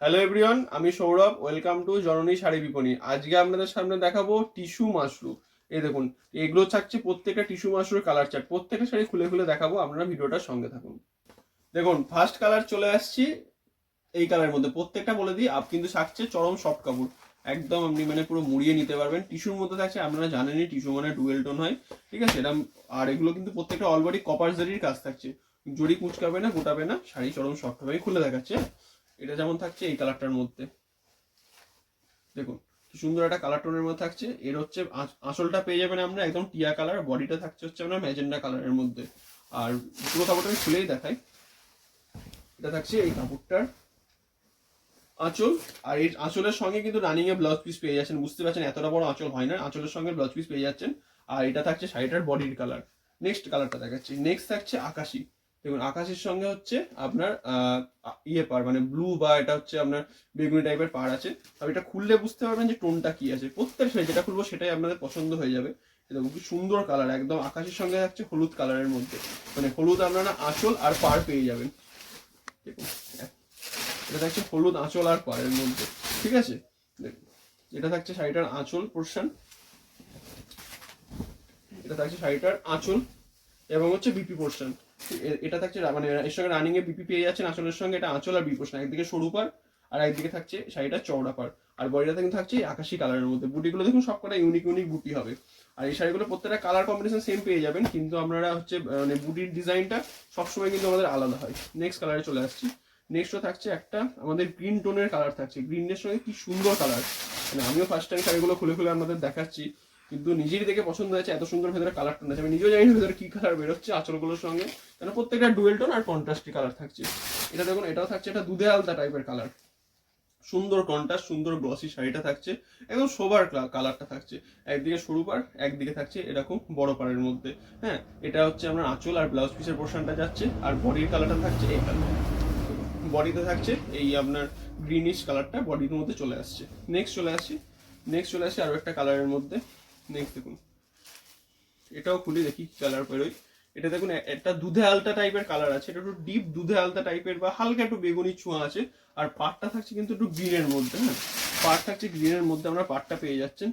Hello everyone, আমি Sourav. Welcome to জননী শাড়ি বিপণী। আজকে আপনাদের সামনে দেখাবো টিস্যু মাশরু। এই দেখুন, এগুলো থাকছে প্রত্যেকটা টিস্যু মাশরুর কালার চার্ট। প্রত্যেকটা শাড়ি খুলে খুলে দেখাবো, আপনারা ভিডিওটার সঙ্গে থাকুন। দেখুন, ফার্স্ট কালার চলে আসছি এই কালারের মধ্যে। প্রত্যেকটা বলে দিই, কিন্তু থাকছে চরম সফট কাপড়, একদম আপনি মানে পুরো মুড়িয়ে নিতে পারবেন। টিস্যুর মধ্যে থাকছে, আপনারা জানেনই টিস্যু মানে ডুয়েল টোন হয়, ঠিক আছে এরকম। আর এগুলো কিন্তু প্রত্যেকটা অলরেডি কপার জারির কাজ থাকছে, জড়ি কুচকাবে না, গোটাবে না, শাড়ি চরম সফট হবে। খুলে দেখাচ্ছে, এটা যেমন থাকছে এই কালারটার মধ্যে। দেখুন কি সুন্দর একটা কালার টোনের মধ্যে থাকছে। এর হচ্ছে আঁচলটা পেয়ে যাবেন আমরা একদম টিয়া কালার, বডিটা থাকছে হচ্ছে আপনার ম্যাজেন্ডা কালারের মধ্যে। আর পুরো কাপড়টা আমি খুলেই দেখাই। এটা থাকছে এই কাপড়টার আঁচল। আর এই আঁচলের সঙ্গে কিন্তু রানিং এ ব্লাউজ পিস পেয়ে যাচ্ছেন। বুঝতে পারছেন এতটা বড় আঁচল হয় না, আঁচলের সঙ্গে ব্লাউজ পিস পেয়ে যাচ্ছেন। আর এটা থাকছে শাড়িটার বডির কালার। নেক্সট কালারটা দেখাচ্ছি। নেক্সট থাকছে আকাশি। দেখুন, আকাশের সঙ্গে হচ্ছে আপনার পার মানে ব্লু, বা এটা হচ্ছে আপনার বেগুনি টাইপের পার আছে। আর এটা খুললে বুঝতে পারবেন যে টোনটা কি আছে। প্রত্যেক শাড়ি যেটা খুলবো সেটাই আপনাদের পছন্দ হয়ে যাবে। দেখুন কি সুন্দর কালার, একদম আকাশের সঙ্গে থাকছে হলুদ কালারের মধ্যে। মানে হলুদ আপনারা আঁচল আর পার পেয়ে যাবেন। দেখুন, এটা থাকছে হলুদ আঁচল আর পাড়ের মধ্যে, ঠিক আছে। এটা থাকছে শাড়িটার আঁচল পোর্শন, এটা থাকছে শাড়িটার আঁচল এবং হচ্ছে বিপি পোর্শন। এটা থাকছে মানে এর সঙ্গে রানিং এ বিপি পেয়ে যাচ্ছেন আঁচলের সঙ্গে। এটা আঁচল আর বিপি পোর্শন, একদিকে সরু পার আর একদিকে থাকছে শাড়িটা চওড়া পার। আর বডিটা কিন্তু থাকছে আকাশি কালারের মধ্যে। বুটিগুলো দেখুন সবকটা ইউনিক ইউনিক বুটি হবে। আর এই শাড়িগুলো প্রত্যেকটা কালার কম্বিনেশন সেম পেয়ে যাবেন, কিন্তু আপনারা হচ্ছে মানে বুটির ডিজাইনটা সবসময় কিন্তু আমাদের আলাদা হয়। নেক্সট কালারে চলে আসছি। নেক্সটও থাকছে একটা আমাদের গ্রিন টোনের কালার থাকছে। গ্রিনের সঙ্গে কি সুন্দর কালার, মানে আমিও ফার্স্ট টাইম শাড়িগুলো খুলে খুলে আপনাদের দেখাচ্ছি, কিন্তু নিজেরই দেখে পছন্দ হয়েছে। এত সুন্দর ভেতরে কালার টোন আছে, আমি নিজেও জানি না ভেতরে কি কালার বেরোচ্ছে আঁচলগুলোর সঙ্গে, কেন প্রত্যেকটা ডুয়েল টোন আর কন্ট্রাস্টি কালার থাকছে। এটা দেখুন, এটাও থাকছে একটা দুধে আলতা টাইপের কালার। সুন্দর কন্ট্রাস্ট, সুন্দর গ্লসি শাড়িটা থাকছে, একদম সোবার কালারটা থাকছে। একদিকে সরু পাড়, একদিকে থাকছে এরকম বড় পাড়ের মধ্যে। হ্যাঁ, এটা হচ্ছে আপনার আঁচল আর ব্লাউজ পিসের পোর্শনটা যাচ্ছে। আর বডির কালারটা থাকছে এই কালার। বডিতে থাকছে এই আপনার গ্রিনিশ কালারটা বডির মধ্যে চলে আসছে। নেক্সট চলে আসি আরো একটা কালারের মধ্যে। নেক্সট দেখুন, এটাও খুলি দেখি কি কালার বেরোয়। এটা দেখুন, একটা দুধে আলতা টাইপের কালার আছে। এটা একটু ডিপ দুধে আলতা টাইপের বা হালকা একটু বেগুনি ছোঁয়া আছে। আর পাটটা থাকছে কিন্তু একটু গ্রিনের মধ্যে। হ্যাঁ, পাট থাকছে গ্রিনের মধ্যে, আমরা পাটটা পেয়ে যাচ্ছেন।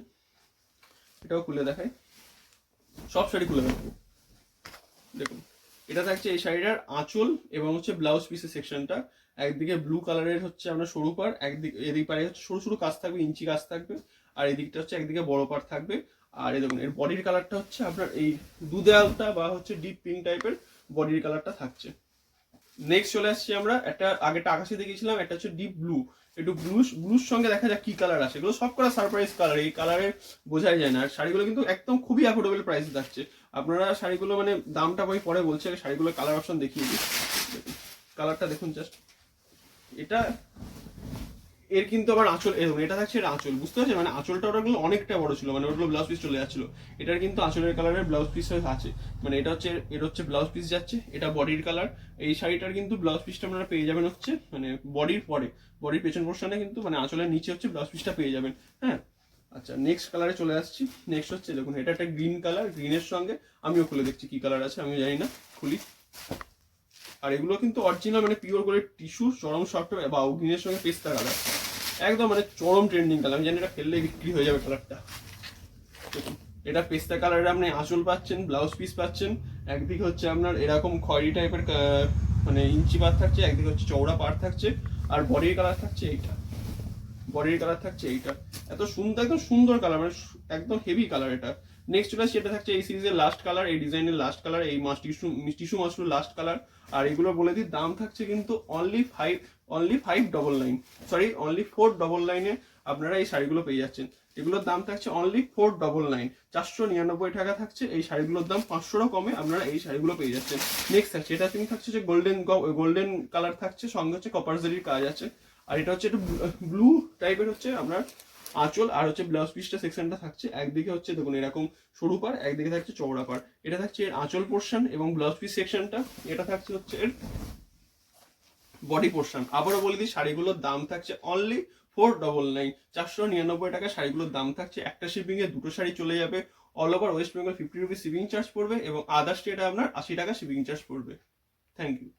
এটাও খুলে দেখাই, সব শাড়ি খুলে দেখাবো। দেখুন, এটা থাকছে এই শাড়িটার আঁচল এবং হচ্ছে ব্লাউজ পিসের সেকশনটা। একদিকে ব্লু কালারের হচ্ছে আমরা সরু পার, একদিকে এদিক পারে হচ্ছে সরু সরু কাজ থাকবে, ইঞ্চি কাজ থাকবে। আর এদিকটা হচ্ছে একদিকে বড় পার থাকবে। আর এই দেখুন, এর বডির কালারটা হচ্ছে আপনার এই দুধে আলতা বা হচ্ছে ডিপ পিঙ্ক টাইপের বডির কালারটা থাকছে। নেক্সট চলে আসছি আমরা একটা, আগেটা আকাশি দেখিয়েছিলাম, একটা হচ্ছে ডিপ ব্লু। একটু ব্লুর সঙ্গে দেখা যাক কি কালার আসে। এগুলো সব করা সারপ্রাইজ কালার, এই কালারে বোঝাই যায় না। আর শাড়িগুলো কিন্তু একদম খুবই অ্যাফোর্ডেবল প্রাইসে থাকছে। আপনারা শাড়িগুলো মানে দামটা আমি পরে বলছি, শাড়িগুলো কালার অপশন দেখিয়ে দিই। কালারটা দেখুন জাস্ট, এটা এর কিন্তু আবার আঁচল, এরকম এটা থাকছে এর আঁচল। বুঝতে পারছেন, মানে আঁচলটা ওগুলো অনেকটা বড় ছিল, মানে ওগুলো ব্লাউজ পিস চলে যাচ্ছিল। এটার কিন্তু আঁচলের কালারের ব্লাউজ পিস আছে। মানে এটা হচ্ছে এর হচ্ছে ব্লাউজ পিস যাচ্ছে, এটা বডির কালার। এই শাড়িটার কিন্তু ব্লাউজ পিসটা আপনারা পেয়ে যাবেন হচ্ছে মানে বডির পরে, বডির পেছন পোর্শনে কিন্তু মানে আঁচলের নিচে হচ্ছে ব্লাউজ পিসটা পেয়ে যাবেন। হ্যাঁ, আচ্ছা নেক্সট কালারে চলে আসছি। নেক্সট হচ্ছে দেখুন, এটা একটা গ্রিন কালার। গ্রিনের সঙ্গে আমিও খুলে দেখছি কি কালার আছে, আমিও জানি না, খুলি। আর এগুলো কিন্তু অরিজিনাল মানে পিওর করে টিস্যু, চরম সফট, বা গ্রিনের সঙ্গে পেস্তা কালার, একদম মানে চরম ট্রেন্ডিং কালার। আমি জানি এটা ফেললে বিক্রি হয়ে যাবে কালারটা। এটা পেস্তা কালারের আপনি আঁচল পাচ্ছেন, ব্লাউজ পিস পাচ্ছেন। একদিকে হচ্ছে আপনার এরকম খয়েরি টাইপের মানে ইঞ্চি পার থাকছে, একদিকে হচ্ছে চওড়া পার থাকছে। আর বডির কালার থাকছে এইটা, বডির কালার থাকছে এইটা। এত সুন্দর, একদম সুন্দর কালার, মানে একদম হেভি কালার এটা। নেক্সট চলে আসছে, এটা থাকছে এই সিরিজের লাস্ট কালার, এই ডিজাইনের লাস্ট কালার, এই টিস্যু মাশরুম লাস্ট কালার। আর এগুলো বলে দিই, দাম থাকছে কিন্তু অনলি 599, সরি অনলি 499-এ আপনারা এই শাড়িগুলো পেয়ে যাচ্ছেন। এগুলোর দাম থাকছে অনলি 499, 499 টাকা থাকছে এই শাড়িগুলোর দাম। 500 কমে আপনারা এই শাড়িগুলো পেয়ে যাচ্ছেন। নেক্সট থাকছে, এটা কিন্তু থাকছে যে গোল্ডেন কালার থাকছে, সঙ্গে হচ্ছে কপার জারির কাজ আছে। আর এটা হচ্ছে একটু ব্লু টাইপের হচ্ছে আপনার আঁচল। আর হচ্ছে ব্লাউজ পিসটা সেকশনটা থাকছে, একদিকে হচ্ছে দেখুন এরকম সরু পার, একদিকে থাকছে চওড়া পার। এটা থাকছে এর আঁচল পোর্শন এবং ব্লাউজ পিস সেকশনটা। এটা থাকছে হচ্ছে এর বডি পোর্শন। আবারও বলে দিই, শাড়িগুলোর দাম থাকছে অনলি 499, 499 টাকা শাড়িগুলোর দাম থাকছে। একটা শিপিং এ দুটো শাড়ি চলে যাবে। All over West Bengal 50 rupees shipping charge পড়বে এবং আদার স্টেটে আপনার 80 টাকা শিপিং চার্জ পড়বে। Thank you.